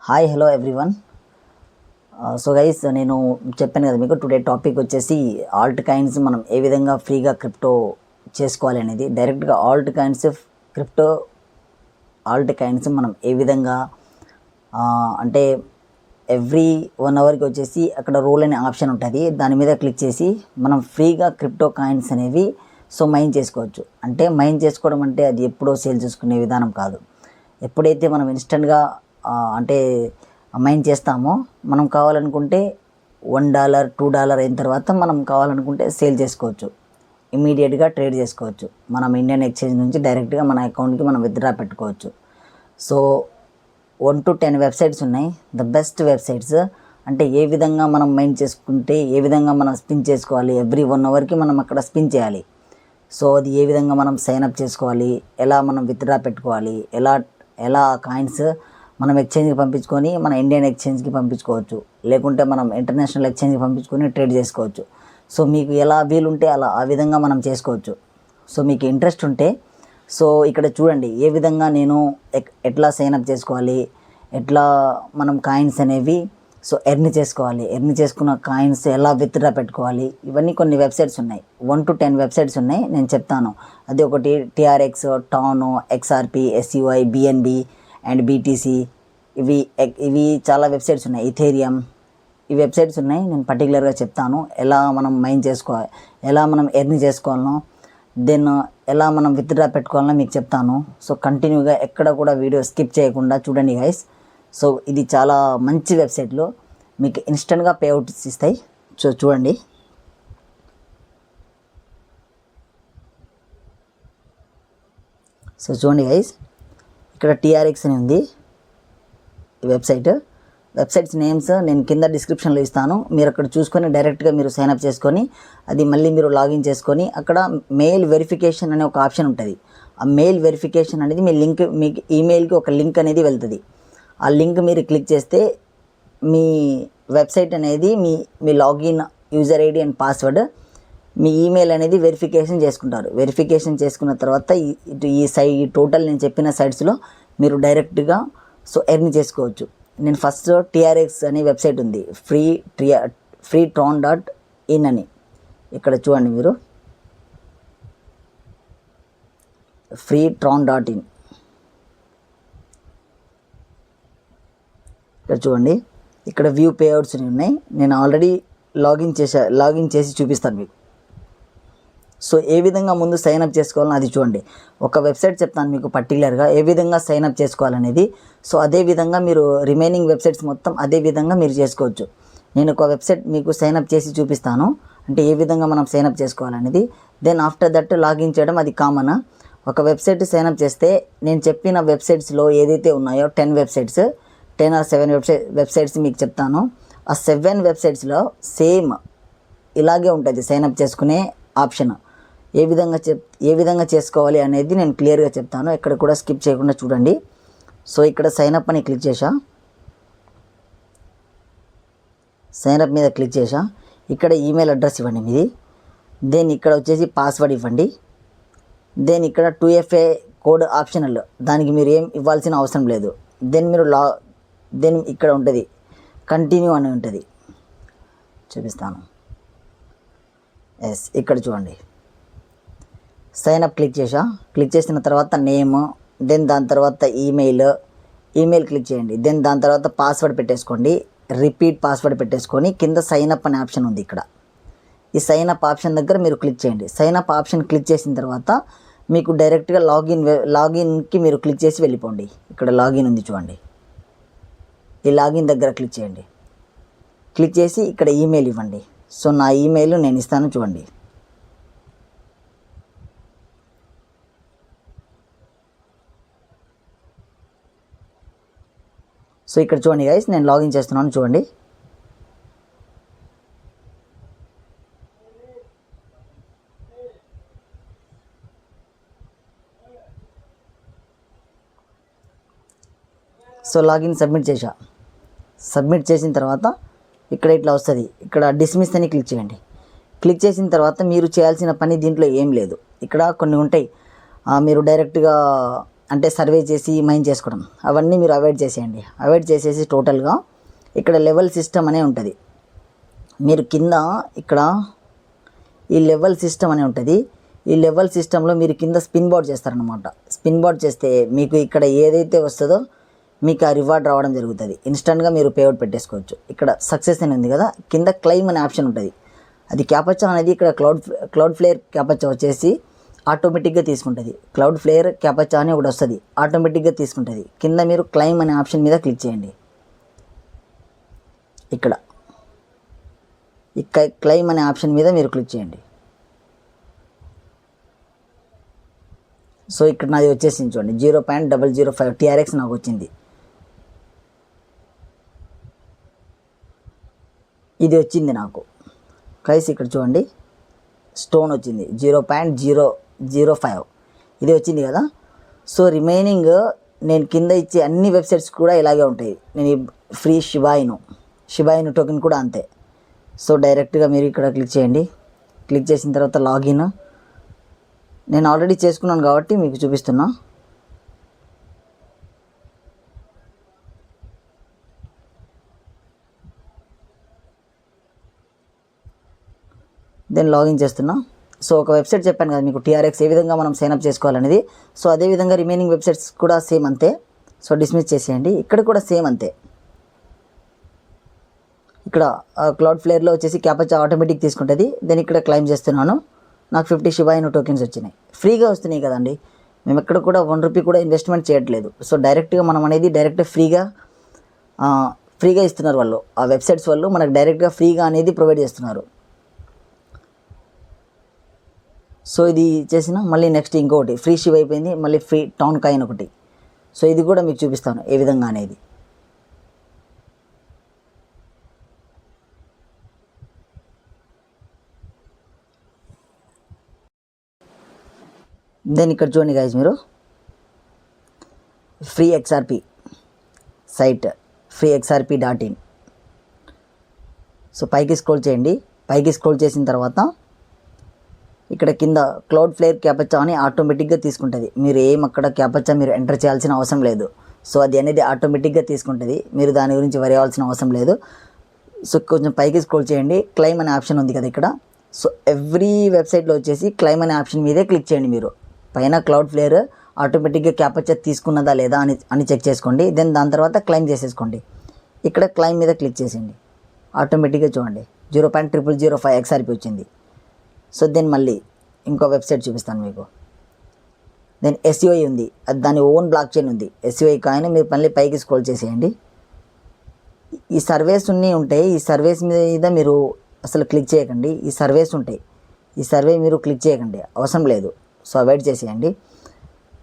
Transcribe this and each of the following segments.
Hi hello everyone. So guys, నేను చెప్పాను కదా మీకు టుడే టాపిక్ వచ్చేసి ఆల్ట్ కాయిన్స్ మనం ఏ విధంగా ఫ్రీగా క్రిప్టో చేసుకోవాలి అనేది. డైరెక్ట్గా ఆల్ట్ కాయిన్స్ మనం ఏ విధంగా అంటే ఎవ్రీ 1 అవర్కి వచ్చేసి అక్కడ రోల్ అనే ఆప్షన్ ఉంటుంది. దాని మీద క్లిక్ చేసి మనం ఫ్రీగా క్రిప్టో కాయిన్స్ అనేవి మైన్ చేసుకోవచ్చు. అంటే మైన్ చేసుకోవడం అంటే అది ఎప్పుడో సేల్ చేసుకునే విధానం కాదు. ఎప్పుడైతే మనం ఇన్స్టెంట్గా అంటే మైన్ చేస్తామో, మనం కావాలనుకుంటే $1 $2 అయిన తర్వాత మనం కావాలనుకుంటే సేల్ చేసుకోవచ్చు, ఇమీడియట్గా ట్రేడ్ చేసుకోవచ్చు. మనం ఇండియన్ ఎక్స్చేంజ్ నుంచి డైరెక్ట్గా మన అకౌంట్కి మనం విత్డ్రా పెట్టుకోవచ్చు. సో 1 to 10 వెబ్సైట్స్ ఉన్నాయి, ద బెస్ట్ వెబ్సైట్స్. అంటే ఏ విధంగా మనం మైన్ చేసుకుంటే ఏ విధంగా మనం స్పిన్ చేసుకోవాలి, ఎవ్రీ 1 అవర్కి మనం అక్కడ స్పిన్ చేయాలి. సో అది ఏ విధంగా మనం సైన్అప్ చేసుకోవాలి, ఎలా మనం విత్డ్రా పెట్టుకోవాలి, ఎలా కాయిన్స్ మనం ఎక్స్చేంజ్కి పంపించుకొని మన ఇండియన్ ఎక్స్చేంజ్కి పంపించుకోవచ్చు, లేకుంటే మనం ఇంటర్నేషనల్ ఎక్స్చేంజ్కి పంపించుకొని ట్రేడ్ చేసుకోవచ్చు. సో మీకు ఎలా వీలుంటే ఆ విధంగా మనం చేసుకోవచ్చు. సో మీకు ఇంట్రెస్ట్ ఉంటే సో ఇక్కడ చూడండి ఏ విధంగా నేను ఎట్లా సైన్అప్ చేసుకోవాలి, ఎట్లా మనం కాయిన్స్ అనేవి ఎర్న్ చేసుకోవాలి, ఎర్న్ చేసుకున్న కాయిన్స్ ఎలా విత్డ్రా పెట్టుకోవాలి, ఇవన్నీ కొన్ని వెబ్సైట్స్ ఉన్నాయి. 1 to 10 వెబ్సైట్స్ ఉన్నాయి, నేను చెప్తాను. అది ఒకటి TRX, టానో, XRP, SUI, BNB and BTC. ఇవి చాలా వెబ్సైట్స్ ఉన్నాయి. ఇథేరియం, ఈ వెబ్సైట్స్ ఉన్నాయి. నేను పర్టికులర్గా చెప్తాను ఎలా మనం మైన్ చేసుకోవాలి, ఎలా మనం ఎర్న్ చేసుకోవాలనో, దెన్ ఎలా మనం విత్డ్రా పెట్టుకోవాలనో మీకు చెప్తాను. సో కంటిన్యూగా ఎక్కడ కూడా వీడియో స్కిప్ చేయకుండా చూడండి గైస్. సో ఇది చాలా మంచి వెబ్సైట్లు, మీకు ఇన్స్టెంట్గా పేఅవుట్స్ ఇస్తాయి. సో చూడండి. సో చూడండి గైస్, ఇక్కడ TRX అని ఉంది ఈ వెబ్సైట్స్ నేమ్స్ నేను కింద డిస్క్రిప్షన్లో ఇస్తాను. మీరు అక్కడ చూసుకొని డైరెక్ట్గా మీరు సైన్అప్ చేసుకొని అది మళ్ళీ మీరు లాగిన్ చేసుకొని అక్కడ మెయిల్ వెరిఫికేషన్ అనే ఒక ఆప్షన్ ఉంటుంది. ఆ మెయిల్ వెరిఫికేషన్ అనేది మీకు ఈమెయిల్కి ఒక లింక్ అనేది వెళ్తుంది. ఆ లింక్ మీరు క్లిక్ చేస్తే మీ వెబ్సైట్ అనేది మీ login user ID and password, మీ ఈమెయిల్ అనేది వెరిఫికేషన్ చేసుకుంటారు. వెరిఫికేషన్ చేసుకున్న తర్వాత ఈ టోటల్ నేను చెప్పిన సైట్స్లో మీరు డైరెక్ట్గా ఎర్న్ చేసుకోవచ్చు. నేను ఫస్ట్ TRX అనే వెబ్సైట్ ఉంది, freetron.in అని. ఇక్కడ చూడండి మీరు, freetron.in. ఇక్కడ చూడండి, ఇక్కడ వ్యూ పేఅవుట్స్ ఉన్నాయి. నేను ఆల్రెడీ లాగిన్ చేసి చూపిస్తాను మీకు. సో ఏ విధంగా ముందు సైన్అప్ చేసుకోవాలని అది చూడండి. ఒక వెబ్సైట్ చెప్తాను మీకు పర్టికులర్గా ఏ విధంగా సైన్అప్ చేసుకోవాలనేది. సో అదే విధంగా మీరు రిమైనింగ్ వెబ్సైట్స్ మొత్తం అదే విధంగా మీరు చేసుకోవచ్చు. నేను ఒక వెబ్సైట్ మీకు సైన్అప్ చేసి చూపిస్తాను, అంటే ఏ విధంగా మనం సైన్అప్ చేసుకోవాలనేది. దెన్ ఆఫ్టర్ దట్ లాగిన్ చేయడం అది కామన్. ఒక వెబ్సైట్ సైన్అప్ చేస్తే నేను చెప్పిన వెబ్సైట్స్లో ఏదైతే ఉన్నాయో 10 వెబ్సైట్స్, 10 or 7 వెబ్సైట్స్ మీకు చెప్తాను. ఆ 7 వెబ్సైట్స్లో సేమ్ ఇలాగే ఉంటుంది సైన్అప్ చేసుకునే ఆప్షన్. ఏ విధంగా చేసుకోవాలి అనేది నేను క్లియర్గా చెప్తాను, ఎక్కడ కూడా స్కిప్ చేయకుండా చూడండి. సో ఇక్కడ సైన్అప్ అని క్లిక్ చేశా, సైన్అప్ మీద క్లిక్ చేశా. ఇక్కడ ఈమెయిల్ అడ్రస్ ఇవ్వండి మీది. దెన్ ఇక్కడ వచ్చేసి పాస్వర్డ్ ఇవ్వండి. దెన్ ఇక్కడ 2FA కోడ్ ఆప్షనల్, దానికి మీరు ఏం ఇవ్వాల్సిన అవసరం లేదు. దెన్ ఇక్కడ ఉంటుంది కంటిన్యూ అని ఉంటుంది, చూపిస్తాను. ఎస్, ఇక్కడ చూడండి సైన్అప్ క్లిక్ చేసిన తర్వాత నేమ్, దెన్ దాని తర్వాత ఈమెయిల్ క్లిక్ చేయండి. దెన్ దాని తర్వాత పాస్వర్డ్ పెట్టేసుకోండి, రిపీట్ పాస్వర్డ్ పెట్టేసుకొని కింద సైన్అప్ అనే ఆప్షన్ ఉంది. ఇక్కడ ఈ సైన్అప్ ఆప్షన్ దగ్గర మీరు క్లిక్ చేయండి. సైన్అప్ ఆప్షన్ క్లిక్ చేసిన తర్వాత మీకు డైరెక్ట్గా లాగిన్కి మీరు క్లిక్ చేసి వెళ్ళిపోండి. ఇక్కడ లాగిన్ ఉంది చూడండి, ఈ లాగిన్ దగ్గర క్లిక్ చేయండి. క్లిక్ చేసి ఇక్కడ ఈమెయిల్ ఇవ్వండి. సో నా ఈమెయిల్ నేను ఇస్తాను చూడండి. సో ఇక్కడ చూడండి గైస్, నేను లాగిన్ చేస్తున్నాను చూడండి. సో లాగిన్ సబ్మిట్ చేసిన తర్వాత ఇక్కడ ఇట్లా వస్తుంది. ఇక్కడ డిస్మిస్ అని క్లిక్ చేయండి. క్లిక్ చేసిన తర్వాత మీరు చేయాల్సిన పని దీంట్లో ఏం లేదు. ఇక్కడ కొన్ని ఉంటాయి, మీరు డైరెక్ట్గా అంటే సర్వే చేసి మైన్ చేసుకోవడం అవన్నీ మీరు అవాయిడ్ చేసేయండి. అవాయిడ్ చేసేసి టోటల్గా ఇక్కడ లెవెల్ సిస్టమ్ అనే ఉంటుంది. మీరు కింద ఇక్కడ ఈ లెవెల్ సిస్టమ్ అనే ఉంటుంది. ఈ లెవెల్ సిస్టంలో మీరు కింద స్పిన్ బోర్డ్ చేస్తారనమాట. స్పిన్ బోర్డ్ చేస్తే మీకు ఇక్కడ ఏదైతే వస్తుందో మీకు ఆ రివార్డ్ రావడం జరుగుతుంది. ఇన్స్టెంట్గా మీరు పేఅవుట్ పెట్టేసుకోవచ్చు. ఇక్కడ సక్సెస్ అని ఉంది కదా, కింద క్లెయిమ్ అనే ఆప్షన్ ఉంటుంది. అది క్యాపచా అనేది ఇక్కడ క్లౌడ్ ఫ్లేర్ క్యాపచా వచ్చేసి ఆటోమేటిక్గా తీసుకుంటుంది. క్లౌడ్ ఫ్లేర్ క్యాపచా అని ఒకటి వస్తుంది, ఆటోమేటిక్గా తీసుకుంటుంది. కింద మీరు క్లెయిమ్ అనే ఆప్షన్ మీద క్లిక్ చేయండి. ఇక్కడ ఈ క్లెయిమ్ అనే ఆప్షన్ మీద మీరు క్లిక్ చేయండి. సో ఇక్కడ నాది వచ్చేసింది చూడండి, 0.005 TRX నాకు వచ్చింది. ఇది వచ్చింది నాకు గైస్. ఇక్కడ చూడండి స్టోన్ వచ్చింది 0.005 ఇది వచ్చింది కదా. సో రిమైనింగ్ నేను కింద ఇచ్చే అన్ని వెబ్సైట్స్ కూడా ఇలాగే ఉంటాయి. నేను ఫ్రీ షిబాయిను టోకెన్ కూడా అంతే. సో డైరెక్ట్గా మీరు ఇక్కడ క్లిక్ చేయండి. క్లిక్ చేసిన తర్వాత లాగిన్ నేను ఆల్రెడీ చేసుకున్నాను కాబట్టి మీకు చూపిస్తున్నా. దెన్ లాగిన్ చేస్తున్నా. సో ఒక వెబ్సైట్ చెప్పాను కదా మీకు TRX ఏ విధంగా మనం సైన్అప్ చేసుకోవాలనేది. సో అదేవిధంగా రిమైనింగ్ వెబ్సైట్స్ కూడా సేమ్ అంతే. సో డిస్మిస్ చేసేయండి. ఇక్కడ కూడా సేమ్ అంతే. ఇక్కడ క్లౌడ్ ఫ్లేర్లో వచ్చేసి క్యాపచా ఆటోమేటిక్ తీసుకుంటుంది. దెన్ ఇక్కడ క్లైమ్ చేస్తున్నాను. నాకు 50 షిబాయిను టోకెన్స్ వచ్చినాయి. ఫ్రీగా వస్తున్నాయి కదండి. మేము ఎక్కడ కూడా 1 రూపీ కూడా ఇన్వెస్ట్మెంట్ చేయట్లేదు. సో డైరెక్ట్గా మనం అనేది డైరెక్ట్ ఫ్రీగా ఇస్తున్నారు వాళ్ళు. ఆ వెబ్సైట్స్ వాళ్ళు మనకు డైరెక్ట్గా ఫ్రీగా అనేది ప్రొవైడ్ చేస్తున్నారు. సో ఇది చేసిన మళ్ళీ నెక్స్ట్ ఇంకొకటి ఫ్రీ షిప్ అయిపోయింది. మళ్ళీ ఫ్రీ టౌన్ కాయిన్ ఒకటి. సో ఇది కూడా మీకు చూపిస్తాను ఏ విధంగా అనేది. దెన్ ఇక్కడ చూడండి గైస్, మీరు free XRP site freexrp.in. So పైకి స్క్రోల్ చేయండి. పైకి స్క్రోల్ చేసిన తర్వాత ఇక్కడ కింద క్లౌడ్ ఫ్లేర్ క్యాపచా అని ఆటోమేటిక్గా తీసుకుంటుంది. మీరు అక్కడ క్యాపచా మీరు ఎంటర్ చేయాల్సిన అవసరం లేదు. సో అది అనేది ఆటోమేటిక్గా తీసుకుంటుంది. మీరు దాని గురించి వరి అవ్వాల్సిన అవసరం లేదు. సో కొంచెం పైకి స్క్రోల్ చేయండి. క్లెయిమ్ అనే ఆప్షన్ ఉంది కదా ఇక్కడ. సో ఎవ్రీ వెబ్సైట్లో వచ్చేసి క్లెయిమ్ అనే ఆప్షన్ మీదే క్లిక్ చేయండి. మీరు పైన క్లౌడ్ ఫ్లేర్ ఆటోమేటిక్గా క్యాపచా తీసుకున్నదా లేదా అని చెక్ చేసుకోండి. దెన్ దాని తర్వాత క్లెయిమ్ చేసేసుకోండి. ఇక్కడ క్లెయిమ్ మీద క్లిక్ చేసేయండి. ఆటోమేటిక్గా చూడండి 0.0005 XRP వచ్చింది. సో దెన్ మళ్ళీ ఇంకో వెబ్సైట్ చూపిస్తాను మీకు. దెన్ SUI ఉంది, అది దాని ఓన్ బ్లాక్ చైన్ ఉంది. SUI కాయిన్ మీరు మళ్ళీ పైకి స్క్రోల్ చేసేయండి. ఈ సర్వేస్ ఉంటాయి. ఈ సర్వేస్ మీద మీరు అసలు క్లిక్ చేయకండి. ఈ సర్వేస్ ఉంటాయి, ఈ సర్వే మీరు క్లిక్ చేయకండి, అవసరం లేదు. సో అవాయిడ్ చేసేయండి.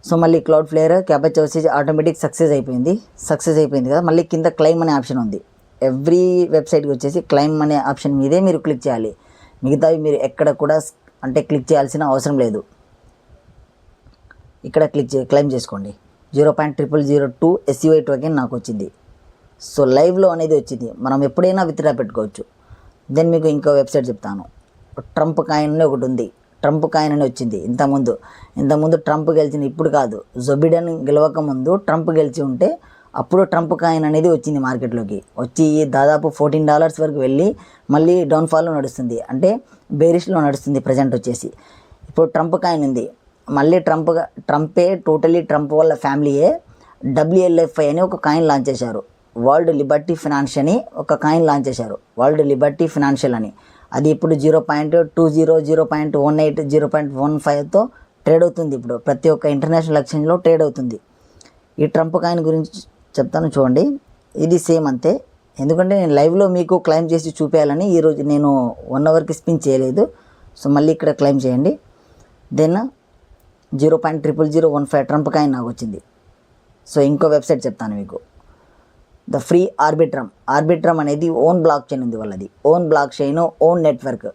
సో మళ్ళీ క్లౌడ్ ఫ్లేర్ క్యాపచా వచ్చేసి ఆటోమేటిక్ సక్సెస్ అయిపోయింది కదా. మళ్ళీ కింద క్లెయిమ్ అనే ఆప్షన్ ఉంది. ఎవ్రీ వెబ్సైట్కి వచ్చేసి క్లెయిమ్ అనే ఆప్షన్ మీదే మీరు క్లిక్ చేయాలి. మిగతావి మీరు ఎక్కడ కూడా అంటే క్లిక్ చేయాల్సిన అవసరం లేదు. ఇక్కడ క్లెయిమ్ చేసుకోండి. 0.0002 SUI టోకెన్ నాకు వచ్చింది. సో లైవ్లో అనేది వచ్చింది. మనం ఎప్పుడైనా విత్డ్రా పెట్టుకోవచ్చు. దెన్ మీకు ఇంకో వెబ్సైట్ చెప్తాను. ట్రంప్ కాయిన్ అని ఒకటి ఉంది. ట్రంప్ కాయిన్ అని వచ్చింది ఇంతకుముందు ట్రంప్ గెలిచింది, ఇప్పుడు కాదు. జొబిడెన్ గెలవక ముందు ట్రంప్ గెలిచి ఉంటే అప్పుడు ట్రంప్ కాయిన్ అనేది వచ్చింది మార్కెట్లోకి. వచ్చి దాదాపు $14 వరకు వెళ్ళి మళ్ళీ డౌన్ఫాల్లో నడుస్తుంది, అంటే బేరిష్లో నడుస్తుంది ప్రజెంట్ వచ్చేసి. ఇప్పుడు ట్రంప్ కాయిన్ ఉంది. మళ్ళీ ట్రంపే టోటలీ ట్రంప్ వాళ్ళ ఫ్యామిలీయే WLFI అని ఒక కాయిన్ లాంచ్ చేశారు. వరల్డ్ లిబర్టీ ఫినాన్స్ అని ఒక కాయిన్ లాంచ్ చేశారు, వరల్డ్ లిబర్టీ ఫినాన్షియల్ అని. అది ఇప్పుడు 0.20, 0.18, 0.15తో ట్రేడ్ అవుతుంది. ఇప్పుడు ప్రతి ఒక్క ఇంటర్నేషనల్ ఎక్స్చేంజ్లో ట్రేడ్ అవుతుంది. ఈ ట్రంప్ కాయిన్ గురించి చెప్తాను చూడండి. ఇది సేమ్ అంతే. ఎందుకంటే నేను లైవ్లో మీకు క్లెయిమ్ చేసి చూపించాలని ఈరోజు నేను 1 అవర్కి స్పిన్ చేయలేదు. సో మళ్ళీ ఇక్కడ క్లెయిమ్ చేయండి. దెన్ 0.00015 ట్రంప్ కాయిన్ నాకు వచ్చింది. సో ఇంకో వెబ్సైట్ చెప్తాను మీకు. ద ఫ్రీ ఆర్బిట్రమ్ అనేది ఓన్ బ్లాక్ చైన్ ఉంది వాళ్ళది. Own blockchain, own network.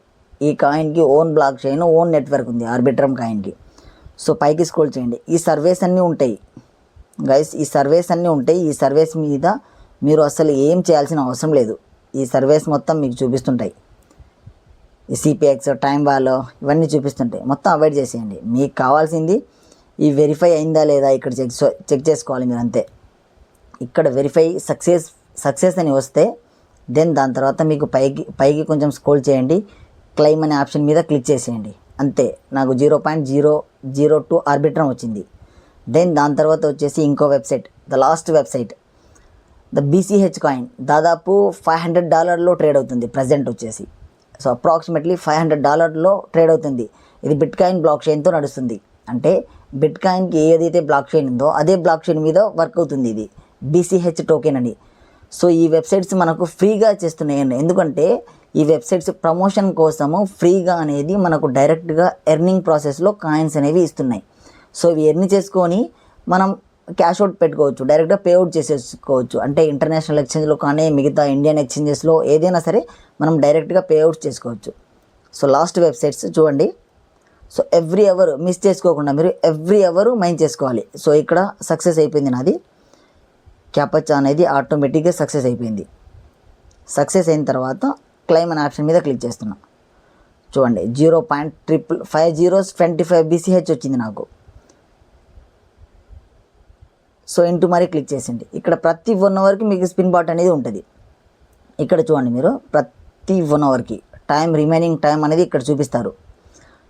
ఈ కాయిన్కి own blockchain, own network ఉంది ఆర్బిట్రమ్ కాయిన్కి. సో పైకి స్క్రోల్ చేయండి. ఈ సర్వేస్ అన్నీ ఉంటాయి గైస్, ఈ సర్వేస్ అన్నీ ఉంటాయి. ఈ సర్వేస్ మీద మీరు అసలు ఏం చేయాల్సిన అవసరం లేదు. ఈ సర్వేస్ మొత్తం మీకు చూపిస్తుంటాయి. ఈ CPX, టైం వాల్ ఇవన్నీ చూపిస్తుంటాయి. మొత్తం అవాయిడ్ చేసేయండి. మీకు కావాల్సింది ఈ వెరిఫై అయిందా లేదా ఇక్కడ చెక్ చేసుకోవాలి మీరు అంతే. ఇక్కడ వెరిఫై సక్సెస్ అని వస్తే దెన్ దాని తర్వాత మీకు పైకి కొంచెం స్క్రోల్ చేయండి, క్లెయిమ్ అనే ఆప్షన్ మీద క్లిక్ చేసేయండి అంతే. నాకు 0.002 ఆర్బిట్రమ్ వచ్చింది. దెన్ దాని తర్వాత వచ్చేసి ఇంకో website, the last website, the BCH coin దాదాపు $500 ట్రేడ్ అవుతుంది ప్రజెంట్ వచ్చేసి. సో అప్రాక్సిమేట్లీ $500 ట్రేడ్ అవుతుంది. ఇది బిట్ కాయిన్ బ్లాక్ చైన్తో నడుస్తుంది. అంటే బిట్ కాయిన్కి ఏదైతే బ్లాక్ చైన్ ఉందో అదే బ్లాక్ చైన్ మీద వర్క్ అవుతుంది ఇది BCH టోకెన్ అని. సో ఈ వెబ్సైట్స్ మనకు ఫ్రీగా చేస్తున్నాయండి. ఎందుకంటే ఈ వెబ్సైట్స్ ప్రమోషన్ కోసము ఫ్రీగా అనేది మనకు డైరెక్ట్గా ఎర్నింగ్ ప్రాసెస్లో కాయిన్స్ అనేవి ఇస్తున్నాయి. సో ఇవి ఎర్న్ చేసుకొని మనం క్యాష్ అవుట్ పెట్టుకోవచ్చు, డైరెక్ట్గా పేఅవుట్ చేసేసుకోవచ్చు. అంటే ఇంటర్నేషనల్ ఎక్స్చేంజ్లో కానీ మిగతా ఇండియన్ ఎక్స్చేంజెస్లో ఏదైనా సరే మనం డైరెక్ట్గా పేఅవుట్ చేసుకోవచ్చు. సో లాస్ట్ వెబ్సైట్స్ చూడండి. సో ఎవ్రీ అవర్ మిస్ చేసుకోకుండా మీరు ఎవ్రీ అవర్ మైన్ చేసుకోవాలి. సో ఇక్కడ సక్సెస్ అయిపోయింది నాది. క్యాపచా అనేది ఆటోమేటిక్గా సక్సెస్ అయిపోయింది. సక్సెస్ అయిన తర్వాత క్లెయిమ్ అనే ఆప్షన్ మీద క్లిక్ చేస్తున్నా. చూడండి 0.55025 BCH వచ్చింది నాకు. సో ఇంటూ మరి క్లిక్ చేసింది. ఇక్కడ ప్రతి 1 అవర్కి మీకు స్పిన్ బాట్ అనేది ఉంటుంది. ఇక్కడ చూడండి మీరు ప్రతి 1 అవర్కి రిమైనింగ్ టైం అనేది ఇక్కడ చూపిస్తారు.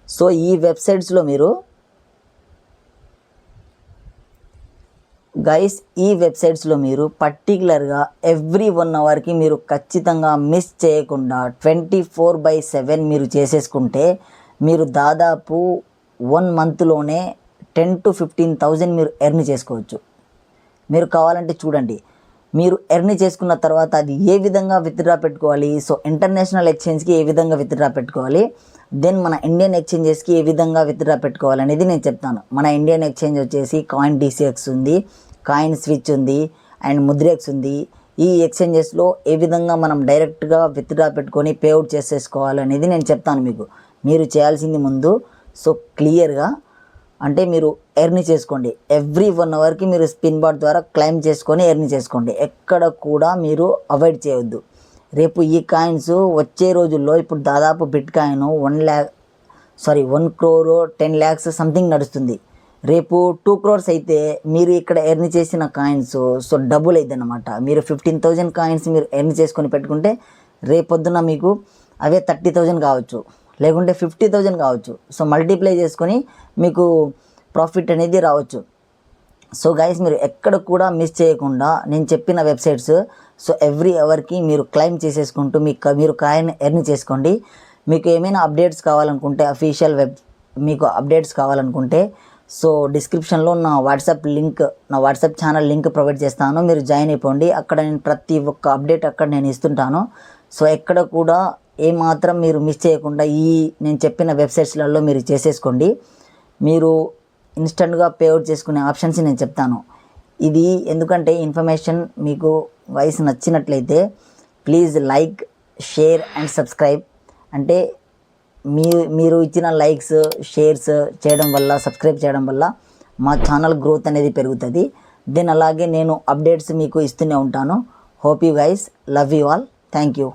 సో ఈ వెబ్సైట్స్లో మీరు గైస్ ఈ వెబ్సైట్స్లో మీరు పర్టికులర్గా ఎవ్రీ 1 అవర్కి మీరు ఖచ్చితంగా మిస్ చేయకుండా 24/7 మీరు చేసేసుకుంటే మీరు దాదాపు 1 మంత్లోనే 10,000 to 15,000 మీరు ఎర్న్ చేసుకోవచ్చు. మీరు కావాలంటే చూడండి, మీరు ఎర్న్ చేసుకున్న తర్వాత అది ఏ విధంగా విత్డ్రా పెట్టుకోవాలి, సో ఇంటర్నేషనల్ ఎక్స్చేంజ్కి ఏ విధంగా విత్డ్రా పెట్టుకోవాలి, దెన్ మన ఇండియన్ ఎక్స్చేంజెస్కి ఏ విధంగా విత్డ్రా పెట్టుకోవాలి అనేది నేను చెప్తాను. మన ఇండియన్ ఎక్స్చేంజ్ వచ్చేసి కాయిన్ DCX ఉంది, కాయిన్ స్విచ్ ఉంది అండ్ ముద్రెక్స్ ఉంది. ఈ ఎక్స్చేంజెస్లో ఏ విధంగా మనం డైరెక్ట్గా విత్డ్రా పెట్టుకొని పేఅవుట్ చేసేసుకోవాలి అనేది నేను చెప్తాను మీకు. మీరు చేయాల్సింది ముందు సో క్లియర్గా అంటే మీరు ఎర్న్ చేసుకోండి. ఎవ్రీ 1 అవర్కి మీరు స్పిన్ బాట్ ద్వారా క్లైమ్ చేసుకొని ఎర్న్ చేసుకోండి. ఎక్కడ కూడా మీరు అవాయిడ్ చేయవద్దు. రేపు ఈ కాయిన్స్ వచ్చే రోజుల్లో ఇప్పుడు దాదాపు bit coin 1 crore 10 lakhs something నడుస్తుంది. రేపు 2 crores అయితే మీరు ఇక్కడ ఎర్న్ చేసిన కాయిన్స్ సో డబుల్ అయింది అనమాట. మీరు 15,000 కాయిన్స్ మీరు ఎర్న్ చేసుకొని పెట్టుకుంటే రేపొద్దున మీకు అవే 30,000 కావచ్చు, లేకుంటే 50,000 కావచ్చు. సో మల్టిప్లై చేసుకొని మీకు ప్రాఫిట్ అనేది రావచ్చు. సో గైస్ మీరు ఎక్కడ కూడా మిస్ చేయకుండా నేను చెప్పిన వెబ్సైట్స్ సో ఎవ్రీ అవర్కి మీరు క్లైమ్ చేసేసుకుంటూ మీరు కాయిన్ ఎర్న్ చేసుకోండి. మీకు ఏమైనా అప్డేట్స్ కావాలనుకుంటే మీకు అప్డేట్స్ కావాలనుకుంటే సో డిస్క్రిప్షన్లో నా వాట్సాప్ ఛానల్ లింక్ ప్రొవైడ్ చేస్తాను. మీరు జాయిన్ అయిపోండి. అక్కడ నేను ప్రతి ఒక్క అప్డేట్ అక్కడ నేను ఇస్తుంటాను. సో ఎక్కడ కూడా ఏమాత్రం మీరు మిస్ చేయకుండా నేను చెప్పిన వెబ్సైట్స్లలో మీరు చేసేసుకోండి. మీరు ఇన్స్టెంట్గా పేఅవుట్ చేసుకునే ఆప్షన్స్ నేను చెప్తాను. ఇది ఎందుకంటే ఇన్ఫర్మేషన్ మీకు వాయిస్ నచ్చినట్లయితే please like, share and subscribe. అంటే మీరు ఇచ్చిన లైక్స్, షేర్స్ చేయడం వల్ల, సబ్స్క్రైబ్ చేయడం వల్ల మా ఛానల్ గ్రోత్ అనేది పెరుగుతుంది. దెన్ అలాగే నేను అప్డేట్స్ మీకు ఇస్తూనే ఉంటాను. Hope you guys, love you all, thank you.